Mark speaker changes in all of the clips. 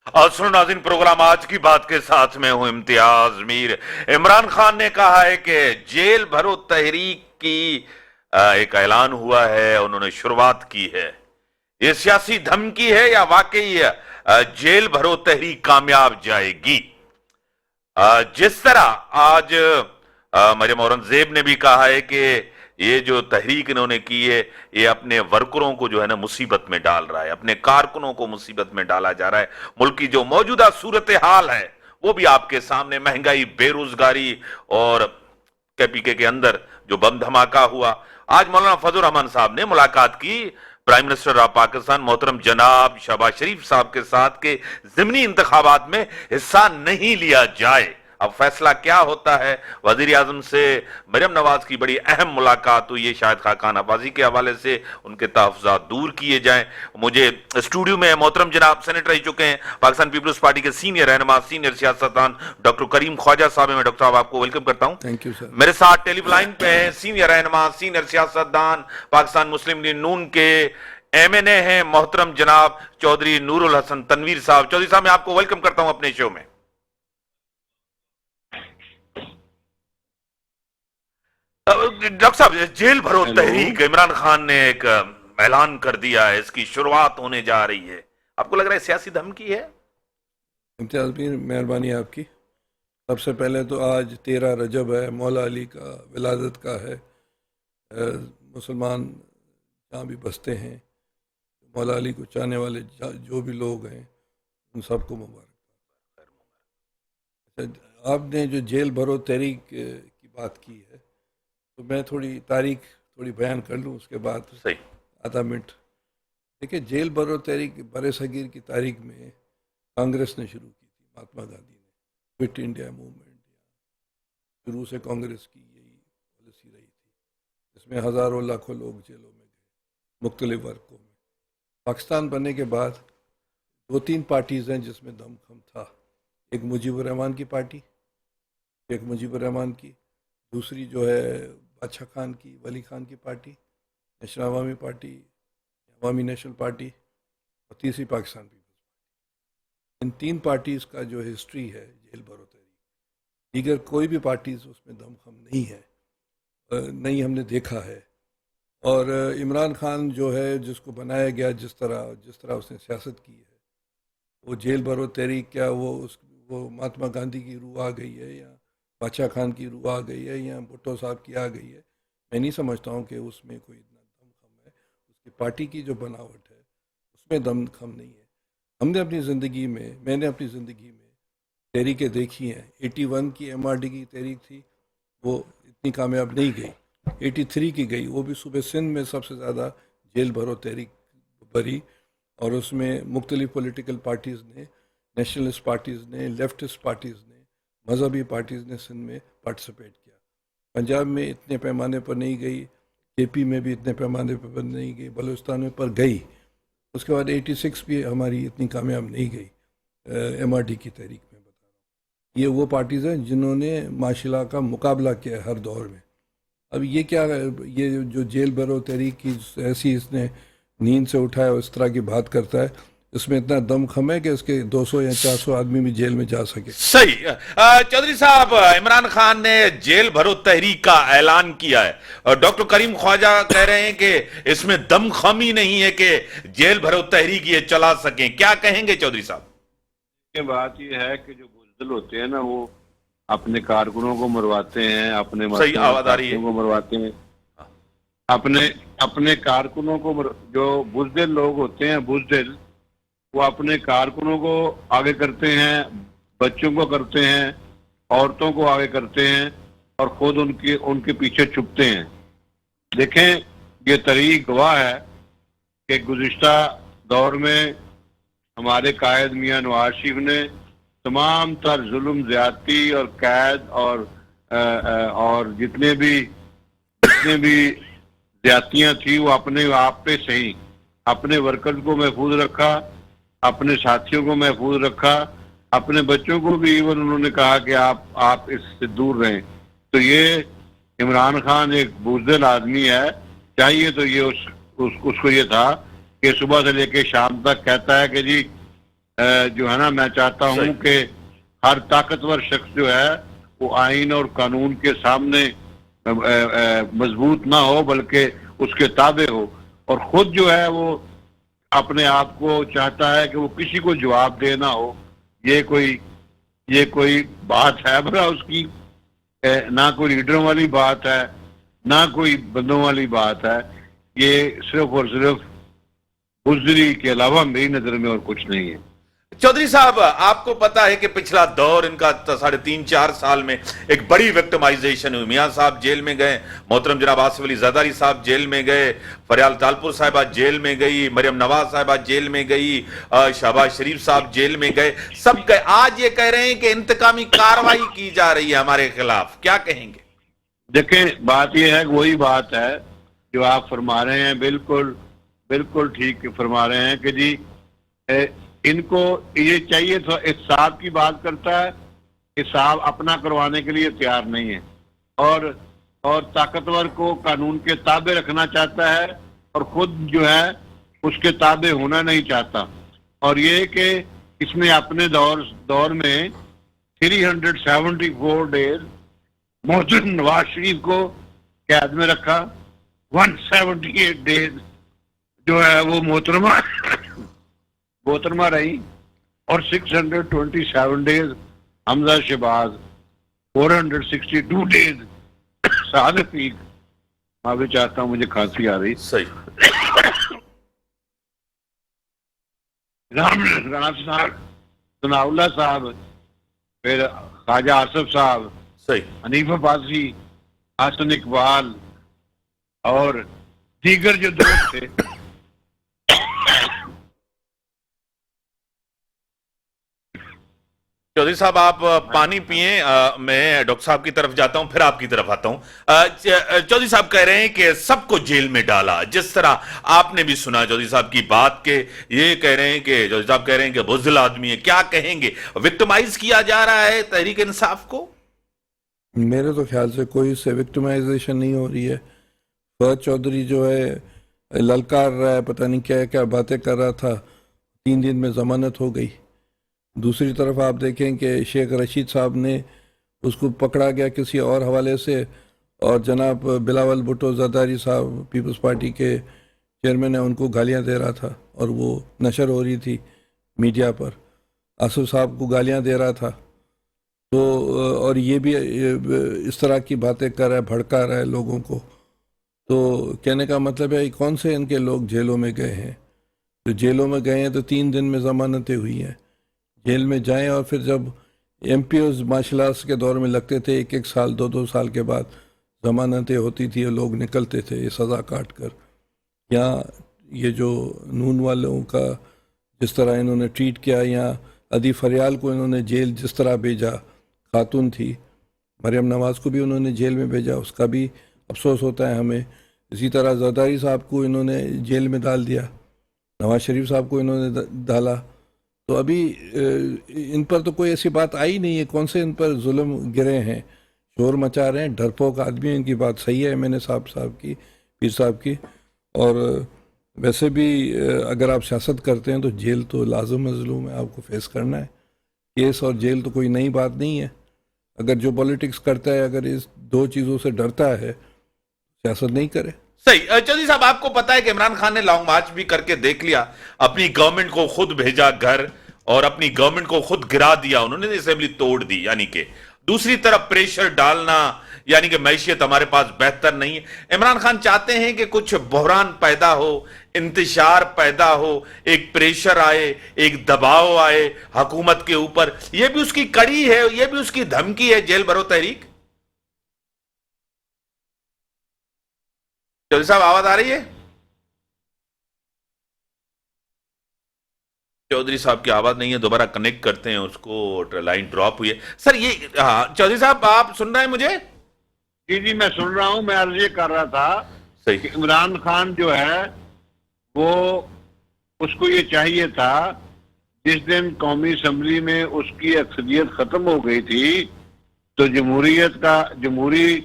Speaker 1: और सुनो नाज़रीन, प्रोग्राम आज की बात के साथ में हूं इम्तियाज मीर। इमरान खान ने कहा है कि जेल भरो तहरीक की एक ऐलान हुआ है, उन्होंने शुरुआत की है। ये सियासी धमकी है या वाकई जेल भरो तहरीक कामयाब जाएगी? जिस तरह आज मरियम औरंगजेब ने भी कहा है कि ये जो तहरीक इन्होंने की है, ये अपने वर्करों को जो है ना मुसीबत में डाल रहा है, अपने कारकुनों को मुसीबत में डाला जा रहा है। मुल्क की जो मौजूदा सूरत हाल है वो भी आपके सामने, महंगाई, बेरोजगारी और केपीके के अंदर जो बम धमाका हुआ। आज मौलाना फजल रहमान साहब ने मुलाकात की प्राइम मिनिस्टर ऑफ पाकिस्तान मोहतरम जनाब शहबाज शरीफ साहब के साथ के ज़िमनी इंतखाबात में हिस्सा नहीं लिया जाए। अब फैसला क्या होता है? वजीर आजम से मरियम नवाज की बड़ी अहम मुलाकात हुई है, शाहिद खाकान अब्बासी के हवाले से उनके तहफ़्फ़ुज़ात दूर किए जाएं। मुझे स्टूडियो में मोहतरम जनाब सेनेटर रह चुके हैं पाकिस्तान पीपल्स पार्टी के सीनियर रहनुमा, सीनियर सियासतदान डॉक्टर करीम ख्वाजा साहब हैं। मैं डॉक्टर साहब आपको वेलकम करता हूं।
Speaker 2: Thank you sir.
Speaker 1: मेरे साथ टेलीफोन पे हैं सीनियर रहनुमा, सीनियर सियासतदान पाकिस्तान मुस्लिम लीग नून के MNA हैं मोहतरम जनाब चौधरी नूरुल हसन तनवीर साहब। चौधरी साहब, मैं आपको वेलकम करता हूं अपने शो में। डॉक्टर साहब, जेल भरो तहरीक इमरान खान ने एक ऐलान कर दिया है, इसकी शुरुआत होने जा रही है। आपको लग रहा है सियासी धमकी है?
Speaker 2: इम्तियाज मीर, मेहरबानी आपकी। सबसे पहले तो आज 13 रजब है, मौला अली का विलादत का है। मुसलमान जहाँ भी बसते हैं, मौला अली को चाहने वाले जो भी लोग हैं, उन सबको मुबारक। अच्छा, आपने जो जेल भरो तहरीक की बात की है, तो मैं थोड़ी बयान कर लूँ, उसके बाद
Speaker 1: सही
Speaker 2: आधा मिनट। देखिए, जेल भरो तहरीक बर सगीर की तारीख में कांग्रेस ने शुरू की थी, महात्मा गांधी ने। क्विट इंडिया मूवमेंट, शुरू से कांग्रेस की यही पॉलिसी रही थी। इसमें हज़ारों लाखों लोग जेलों में गए, मुख्तलिफ वर्गों में। पाकिस्तान बनने के बाद 2-3 पार्टीज़ हैं जिसमें दमखम था। एक मुजीबुर रहमान की पार्टी, एक मुजीबुर रहमान की, दूसरी जो है बादशाह खान की, वली खान की पार्टी, नेशनल अवामी पार्टी, अवामी नेशनल पार्टी, और तीसरी पाकिस्तान पीपल्स पार्टी। इन 3 पार्टीज़ का जो हिस्ट्री है जेल भरो तहरीक, दीगर कोई भी पार्टीज़ उसमें दमखम नहीं है, नहीं हमने देखा है। और इमरान खान जो है, जिसको बनाया गया, जिस तरह उसने सियासत की है, वो जेल भरो तहरीक क्या वो महात्मा गांधी की रूह आ गई है, या बादशाह खान की रूह आ गई है, या भुट्टो साहब की आ गई है? मैं नहीं समझता हूँ कि उसमें कोई इतना दमखम है। उसकी पार्टी की जो बनावट है उसमें दमखम नहीं है। मैंने अपनी ज़िंदगी में तहरीकें देखी हैं। 81 की MRD की तहरीक थी, वो इतनी कामयाब नहीं गई। 83 की गई, वो भी सूबे सिंध में सबसे ज़्यादा जेल भरो तहरीक भरी, और उसमें मुख्तलिफ पॉलिटिकल पार्टीज़ ने, नेशनलिस्ट पार्टीज़ ने, लेफ्टिस्ट पार्टीज़ ने, मजहबी पार्टीज़ ने सिंध में पार्टिसिपेट किया। पंजाब में इतने पैमाने पर नहीं गई, KP में भी इतने पैमाने पर नहीं गई, बलूचिस्तान में पर गई। उसके बाद 86 भी हमारी इतनी कामयाब नहीं गई MRD की तहरीक में, बता रहा हूँ। ये वो पार्टीज़ हैं जिन्होंने माशाल्लाह का मुकाबला किया हर दौर में। अब ये जो जेल भरो तहरीक की ऐसी इसने नींद से उठाया और इस तरह की बात करता है, इसमें इतना दमखम है कि उसके 200 या 400 आदमी भी जेल में जा सके।
Speaker 1: सही। चौधरी साहब, इमरान खान ने जेल भरो तहरीक का ऐलान किया है और डॉक्टर करीम ख्वाजा कह रहे हैं कि इसमें दमखम ही नहीं है कि जेल भरो तहरीक ये चला सकें। क्या कहेंगे चौधरी साहब?
Speaker 3: बात ये है कि जो बुज़दिल होते हैं ना, वो अपने कारकुनों को मरवाते हैं, अपने
Speaker 1: सही आवाज आ रही है।
Speaker 3: को मरवाते हैं, अपने कारकुनों को जो बुज़दिल लोग होते हैं, बुज़दिल, वो अपने कारकुनों को आगे करते हैं, बच्चों को करते हैं, औरतों को आगे करते हैं, और खुद उनके पीछे छुपते हैं। देखें, ये तहरीक गवाह है कि गुज़िश्ता दौर में हमारे कायद मियां नवाज शरीफ ने तमाम तर जुल्म, ज़्यादती और कैद और जितने भी ज़्यादतियाँ थी, वो अपने आप पे सही, अपने वर्कर्स को महफूज रखा, अपने साथियों को महफूज रखा, अपने बच्चों को भी इवन उन्होंने कहा कि आप इससे दूर रहें। तो ये इमरान खान एक बुज़दिल आदमी है। चाहिए तो ये उसको ये था कि सुबह से लेकर शाम तक कहता है कि जी जो है ना, मैं चाहता हूं कि हर ताकतवर शख्स जो है वो आइन और कानून के सामने मजबूत ना हो बल्कि उसके ताबे हो, और खुद जो है वो अपने आप को चाहता है कि वो किसी को जवाब देना हो। ये कोई बात है भला उसकी? ना कोई लीडरों वाली बात है, ना कोई बंदों वाली बात है। ये सिर्फ और सिर्फ बुज़दिली के अलावा मेरी नजर में और कुछ नहीं है।
Speaker 1: चौधरी साहब, आपको पता है कि पिछला दौर इनका 3.5-4 साल में एक बड़ी विक्टिमाइजेशन हुई। मियां साहब जेल में गए, मोहतरम जनाब आसिफ अली जरदारी साहब जेल में गए, फरियाल तालपुर साहिबा जेल में गई, मरियम नवाज साहिबा जेल में गई, शहबाज शरीफ साहब जेल में गए, सब गए। आज ये कह रहे हैं कि इंतकामी कार्रवाई की जा रही है हमारे खिलाफ, क्या कहेंगे?
Speaker 3: देखें, बात यह है कि वही बात है जो आप फरमा रहे हैं, बिल्कुल बिल्कुल ठीक फरमा रहे हैं कि जी इनको ये चाहिए। तो हिसाब की बात करता है, हिसाब अपना करवाने के लिए तैयार नहीं है, और ताकतवर को कानून के ताबे रखना चाहता है और खुद जो है उसके ताबे होना नहीं चाहता। और ये कि इसने अपने दौर में 374 डेज मोहतरम नवाज शरीफ को कैद में रखा, 178 डेज जो है वो मोहतरमा रही, और 627 डेज हमजा शहबाज, 462 डेज साद रफीक। मैं भी चाहता हूँ, मुझे खांसी आ रही।
Speaker 1: सही।
Speaker 3: राना साहब, सनाउल्लाह साहब, फिर ख्वाजा आसिफ साहब,
Speaker 1: सही,
Speaker 3: हनीफ अब्बासी, हसन इकबाल और दीगर जो दोस्त थे।
Speaker 1: चौधरी साहब आप पानी पिए, मैं डॉक्टर साहब की तरफ जाता हूं, फिर आपकी तरफ आता हूं। चौधरी साहब कह रहे हैं कि सबको जेल में डाला, जिस तरह आपने भी सुना चौधरी साहब की बात के, ये कह रहे हैं कि चौधरी साहब कह रहे हैं कि बुज़दिल आदमी है। क्या कहेंगे, विक्टिमाइज किया जा रहा है तहरीक इंसाफ को?
Speaker 2: मेरे तो ख्याल से कोई से विक्टिमाइजेशन नहीं हो रही है। फहद चौधरी जो है ललकार रहा है, पता नहीं क्या क्या बातें कर रहा था, 3 दिन में जमानत हो गई। दूसरी तरफ आप देखें कि शेख रशीद साहब ने उसको पकड़ा गया किसी और हवाले से, और जनाब बिलावल भुट्टो जरदारी साहब पीपल्स पार्टी के चेयरमैन है, उनको गालियां दे रहा था और वो नशर हो रही थी मीडिया पर। आसिफ साहब को गालियां दे रहा था। तो और ये भी इस तरह की बातें कर रहा है, भड़का रहा है लोगों को। तो कहने का मतलब है कौन से इनके लोग जेलों में गए हैं? तो जेलों में गए हैं तो 3 दिन में ज़मानतें हुई हैं। जेल में जाएं, और फिर जब MPOs मार्शल आर्ट्स के दौर में लगते थे 1-1 साल 2-2 साल के बाद ज़मानतें होती थी और लोग निकलते थे ये सज़ा काट कर। या ये जो नून वालों का जिस तरह इन्होंने ट्रीट किया, या अदी फरियाल को इन्होंने जेल जिस तरह भेजा, खातून थी, मरियम नवाज़ को भी उन्होंने जेल में भेजा, उसका भी अफसोस होता है हमें। इसी तरह जरदारी साहब को इन्होंने जेल में डाल दिया, नवाज शरीफ साहब को इन्होंने डाला। तो अभी इन पर तो कोई ऐसी बात आई नहीं है, कौन से इन पर जुल्म गिरे हैं, शोर मचा रहे हैं, डरपोक आदमी। इनकी बात सही है मैंने साहब की, पीर साहब की। और वैसे भी अगर आप सियासत करते हैं तो जेल तो लाजम मजलूम है, आपको फेस करना है। केस और जेल तो कोई नई बात नहीं है। अगर जो पॉलिटिक्स करता है अगर इस 2 चीज़ों से डरता है, सियासत नहीं करे।
Speaker 1: सही। चौधरी साहब आपको पता है कि इमरान खान ने लॉन्ग मार्च भी करके देख लिया, अपनी गवर्नमेंट को खुद भेजा घर और अपनी गवर्नमेंट को खुद गिरा दिया, उन्होंने असेंबली तोड़ दी। यानी कि दूसरी तरफ प्रेशर डालना, यानी कि मैशियत हमारे पास बेहतर नहीं है। इमरान खान चाहते हैं कि कुछ बहरान पैदा हो, इंतशार पैदा हो, एक प्रेशर आए, एक दबाव आए हुकूमत के ऊपर। यह भी उसकी कड़ी है, यह भी उसकी धमकी है जेल भरो तहरीक। चौधरी साहब आवाज आ रही है? चौधरी साहब की आवाज नहीं है, दोबारा कनेक्ट करते हैं उसको, लाइन ड्रॉप हुई है। सर ये चौधरी साहब आप सुन रहे हैं मुझे?
Speaker 3: जी जी मैं सुन रहा हूं। मैं अर्ज ये कर रहा था
Speaker 1: सही
Speaker 3: कि इमरान खान जो है वो, उसको ये चाहिए था जिस दिन कौमी असम्बली में उसकी अक्सरियत खत्म हो गई थी तो जमहूरी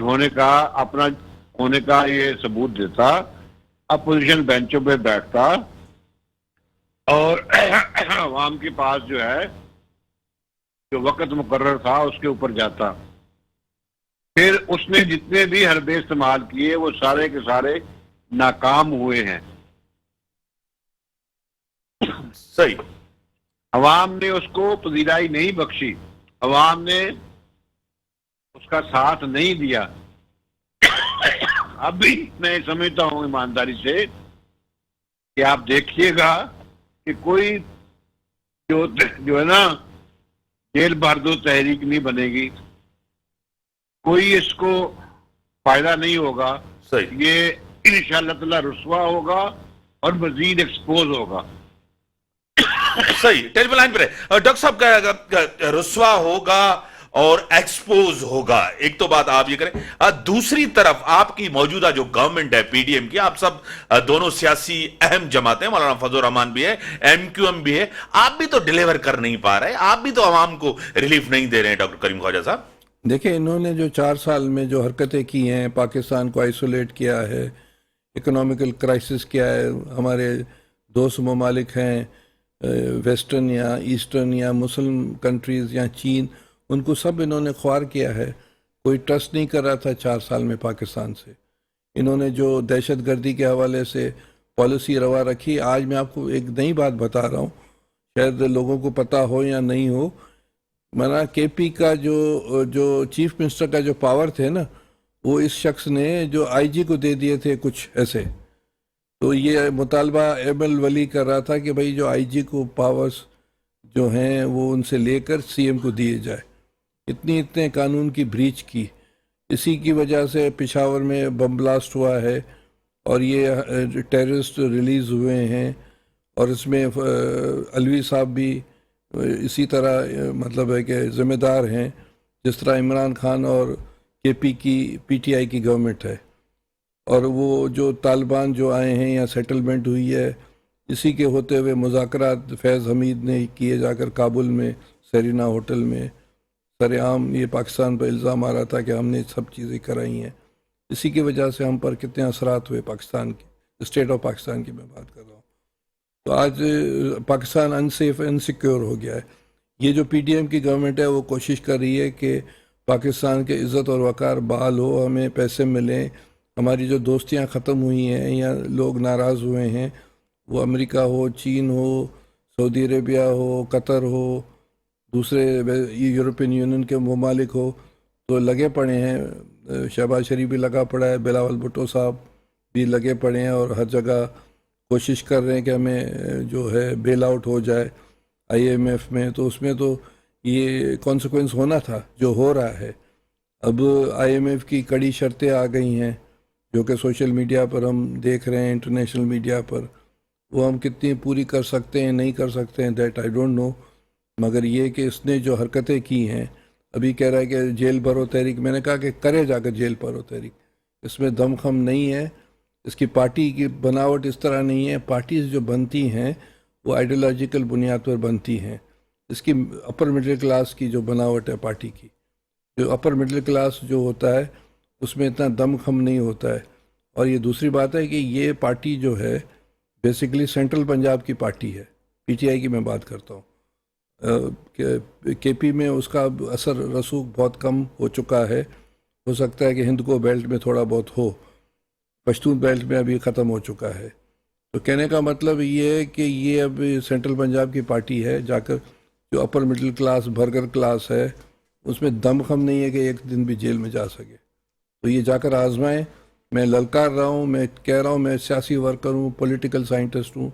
Speaker 3: होने का, अपना होने का ये सबूत देता, अपोजिशन बेंचों पे बैठता اور عوام کے پاس جو ہے جو وقت مقرر تھا اس کے اوپر جاتا. پھر اس نے جتنے بھی حربے استعمال کیے وہ سارے کے سارے ناکام ہوئے ہیں.
Speaker 1: صحیح.
Speaker 3: عوام نے اس کو پذیرائی نہیں بخشی, عوام نے اس کا ساتھ نہیں دیا. اب بھی میں سمجھتا ہوں ایمانداری سے کہ آپ دیکھیے گا کہ کوئی جو ہے نا جیل بھر دو تحریک نہیں بنے گی, کوئی اس کو فائدہ نہیں ہوگا.
Speaker 1: صحیح.
Speaker 3: یہ انشاءاللہ تعالی رسوا ہوگا اور مزید ایکسپوز ہوگا.
Speaker 1: صحیح. ٹیلی فون لائن پر ہے ڈاکٹر صاحب کا رسوا ہوگا اور ایکسپوز ہوگا, ایک تو بات آپ یہ کریں. دوسری طرف آپ کی موجودہ جو گورنمنٹ ہے پی ڈی ایم کی, آپ سب دونوں سیاسی اہم جماعتیں, مولانا فضل الرحمان بھی ہے, ایم کیو ایم بھی ہے, آپ بھی تو ڈیلیور کر نہیں پا رہے, آپ بھی تو عوام کو ریلیف نہیں دے رہے ہیں ڈاکٹر کریم خواجہ صاحب.
Speaker 2: دیکھیں انہوں نے جو 4 سال میں جو حرکتیں کی ہیں, پاکستان کو آئسولیٹ کیا ہے, اکنامیکل کرائسس کیا ہے, ہمارے دوست ممالک ہیں ویسٹرن یا ایسٹرن یا مسلم کنٹریز یا چین, ان کو سب انہوں نے خوار کیا ہے. کوئی ٹرسٹ نہیں کر رہا تھا 4 سال میں پاکستان سے. انہوں نے جو دہشت گردی کے حوالے سے پالیسی روا رکھی, آج میں آپ کو ایک نئی بات بتا رہا ہوں, شاید لوگوں کو پتہ ہو یا نہیں ہو. مانا کے پی کا جو چیف منسٹر کا جو پاور تھے نا, وہ اس شخص نے جو آئی جی کو دے دیے تھے کچھ ایسے. تو یہ مطالبہ ایم ایل ولی کر رہا تھا کہ بھائی جو آئی جی کو پاورز جو ہیں وہ ان سے لے کر سی ایم کو دیے جائے. اتنے قانون کی بریچ کی, اسی کی وجہ سے پشاور میں بم بلاسٹ ہوا ہے اور یہ ٹیررسٹ ریلیز ہوئے ہیں, اور اس میں علوی صاحب بھی اسی طرح مطلب ہے کہ ذمہ دار ہیں, جس طرح عمران خان اور کے پی کی پی ٹی آئی کی گورنمنٹ ہے. اور وہ جو طالبان جو آئے ہیں یا سیٹلمنٹ ہوئی ہے, اسی کے ہوتے ہوئے مذاکرات فیض حمید نے کیے جا کر کابل میں سیرینا ہوٹل میں. سر عام یہ پاکستان پر الزام آ رہا تھا کہ ہم نے سب چیزیں کرائی ہیں. اسی کی وجہ سے ہم پر کتنے اثرات ہوئے پاکستان کے, اسٹیٹ آف پاکستان کی میں بات کر رہا ہوں. تو آج پاکستان انسیف انسیکیور ہو گیا ہے. یہ جو پی ڈی ایم کی گورنمنٹ ہے وہ کوشش کر رہی ہے کہ پاکستان کے عزت اور وقار بحال ہو, ہمیں پیسے ملیں, ہماری جو دوستیاں ختم ہوئی ہیں یا لوگ ناراض ہوئے ہیں, وہ امریکہ ہو, چین ہو, سعودی عربیہ ہو, قطر ہو, دوسرے یورپین یونین کے ممالک ہو, تو لگے پڑے ہیں. شہباز شریف بھی لگا پڑا ہے, بلاول بھٹو صاحب بھی لگے پڑے ہیں, اور ہر جگہ کوشش کر رہے ہیں کہ ہمیں جو ہے بیل آؤٹ ہو جائے آئی ایم ایف میں. تو اس میں تو یہ کانسیکوینس ہونا تھا جو ہو رہا ہے. اب آئی ایم ایف کی کڑی شرطیں آ گئی ہیں جو کہ سوشل میڈیا پر ہم دیکھ رہے ہیں, انٹرنیشنل میڈیا پر. وہ ہم کتنی پوری کر سکتے ہیں نہیں کر سکتے ہیں دیٹ آئی ڈونٹ نو, مگر یہ کہ اس نے جو حرکتیں کی ہیں, ابھی کہہ رہا ہے کہ جیل بھرو تحریک. میں نے کہا کہ کرے جا کر جیل بھرو تحریک, اس میں دم خم نہیں ہے. اس کی پارٹی کی بناوٹ اس طرح نہیں ہے. پارٹیز جو بنتی ہیں وہ آئیڈیالوجیکل بنیاد پر بنتی ہیں. اس کی اپر مڈل کلاس کی جو بناوٹ ہے پارٹی کی, جو اپر مڈل کلاس جو ہوتا ہے اس میں اتنا دم خم نہیں ہوتا ہے. اور یہ دوسری بات ہے کہ یہ پارٹی جو ہے بیسیکلی سینٹرل پنجاب کی پارٹی ہے, پی ٹی آئی کی میں بات کرتا ہوں. کے پی میں اس کا اثر رسوخ بہت کم ہو چکا ہے. ہو سکتا ہے کہ ہند کو بیلٹ میں تھوڑا بہت ہو, پشتون بیلٹ میں ابھی ختم ہو چکا ہے. تو کہنے کا مطلب یہ ہے کہ یہ اب سینٹرل پنجاب کی پارٹی ہے. جا کر جو upper middle class burger class ہے اس میں دم خم نہیں ہے کہ ایک دن بھی جیل میں جا سکے. تو یہ جا کر آزمائیں. میں للکار رہا ہوں, میں کہہ رہا ہوں, میں سیاسی ورکر ہوں, پولیٹیکل سائنٹسٹ ہوں.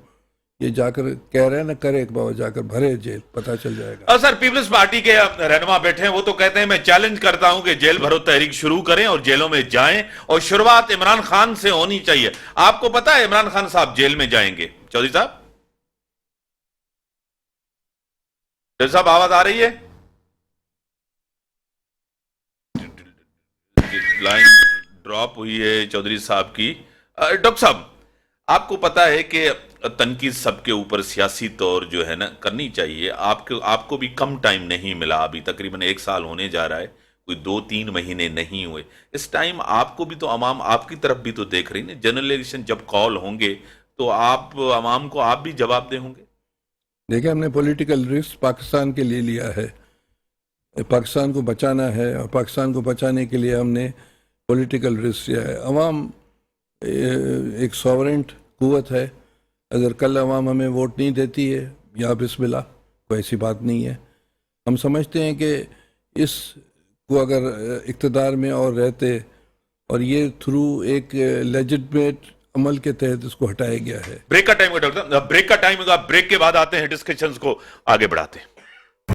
Speaker 2: یہ جا کر کہہ رہے ہیں نا, کرے ایک بار جا کر بھرے جیل, پتہ چل جائے گا.
Speaker 1: سر پیپلز پارٹی کے رہنما بیٹھے ہیں, وہ تو کہتے ہیں میں چیلنج کرتا ہوں کہ جیل بھرو تحریک شروع کریں اور جیلوں میں جائیں, اور شروعات عمران خان سے ہونی چاہیے. آپ کو پتا ہے عمران خان صاحب جیل میں جائیں گے؟ چودھری صاحب, چودھری صاحب آواز آ رہی ہے؟ لائن ڈراپ ہوئی ہے چودھری صاحب کی. ڈاکٹر صاحب, آپ کو پتا ہے کہ تنقید سب کے اوپر سیاسی طور جو ہے نا کرنی چاہیے. آپ کو بھی کم ٹائم نہیں ملا, ابھی تقریباً 1 سال ہونے جا رہا ہے, کوئی 2-3 مہینے نہیں ہوئے. اس ٹائم آپ کو بھی تو عوام آپ کی طرف بھی تو دیکھ رہی نا. جنرل الیکشن جب کال ہوں گے تو آپ عوام کو آپ بھی جواب دے ہوں گے.
Speaker 2: دیکھیں ہم نے پولیٹیکل رسک پاکستان کے لیے لیا ہے، پاکستان کو بچانا ہے، اور پاکستان کو بچانے کے لیے ہم نے پولیٹیکل رسک لیا ہے۔ عوام ایک ساورنٹ قوت ہے، اگر کل عوام ہمیں ووٹ نہیں دیتی ہے یا بسم اللہ، کوئی ایسی بات نہیں ہے۔ ہم سمجھتے ہیں کہ اس کو اگر اقتدار میں اور رہتے، اور یہ تھرو ایک لیجٹمیٹ عمل کے تحت اس کو ہٹایا گیا ہے۔
Speaker 1: بریک کا ٹائم ہوگا ڈاکٹر صاحب، بریک کا ٹائم ہوگا، بریک کے بعد آتے ہیں ڈسکشنز کو آگے بڑھاتے ہیں۔